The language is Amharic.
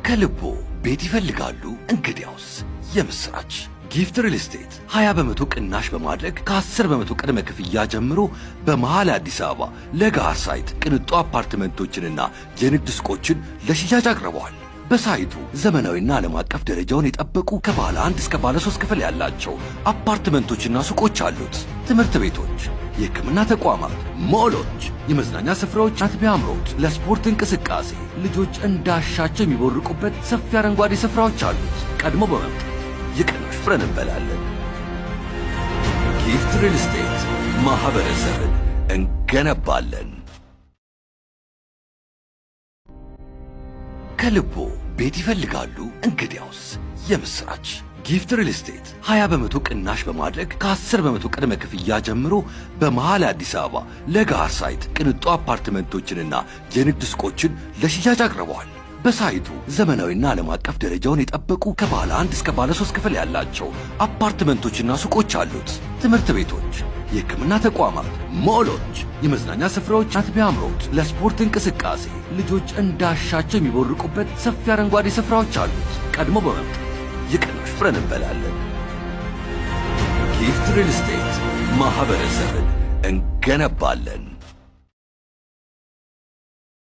ከልቦ ቤት ይፈልጋሉ? እንግዲያውስ የምስራች! ጊፍት ሪል ስቴት 20 በመቶ ቅናሽ በማድረግ ከ10 በመቶ ቅድመ ክፍያ ጀምሮ በመሃል አዲስ አበባ ለጋር ሳይት ቅንጡ አፓርትመንቶችንና የንግድ ሱቆችን ለሽያጭ አቅርበዋል። በሳይቱ ዘመናዊና ዓለም አቀፍ ደረጃውን የጠበቁ ከባለ 1 እስከ ባለ 3 ክፍል ያላቸው አፓርትመንቶችና ሱቆች አሉት። ትምህርት ቤቶች፣ የሕክምና ተቋማት፣ ሞሎች፣ የመዝናኛ ስፍራዎች፣ አጥቢያ አምሮት፣ ለስፖርት እንቅስቃሴ ልጆች እንዳሻቸው የሚቦርቁበት ሰፊ አረንጓዴ ስፍራዎች አሉት። ቀድሞ በመምጣት የቅናሽ ፍረን እንበላለን። ጊፍት ሪል ስቴት ማህበረሰብን እንገነባለን። ከልቦ ቤት ይፈልጋሉ? እንግዲያውስ የምስራች! ጊፍት ሪል ስቴት 20 በመቶ ቅናሽ በማድረግ ከ10 በመቶ ቅድመ ክፍያ ጀምሮ በመሃል አዲስ አበባ ለጋር ሳይት ቅንጡ አፓርትመንቶችንና የንግድ ሱቆችን ለሽያጭ አቅርበዋል። በሳይቱ ዘመናዊና ዓለም አቀፍ ደረጃውን የጠበቁ ከባለ 1 እስከ ባለ 3 ክፍል ያላቸው አፓርትመንቶችና ሱቆች አሉት። ትምህርት ቤቶች፣ የሕክምና ተቋማት፣ ሞሎች፣ የመዝናኛ ስፍራዎች፣ አጥቢያ አምሮት፣ ለስፖርት እንቅስቃሴ ልጆች እንዳሻቸው የሚቦርቁበት ሰፊ አረንጓዴ ስፍራዎች አሉት። ቀድሞ በመምጣት የቅናሽ ፍረን እንበላለን። ጊፍት ሪል ስቴት ማህበረሰብን እንገነባለን።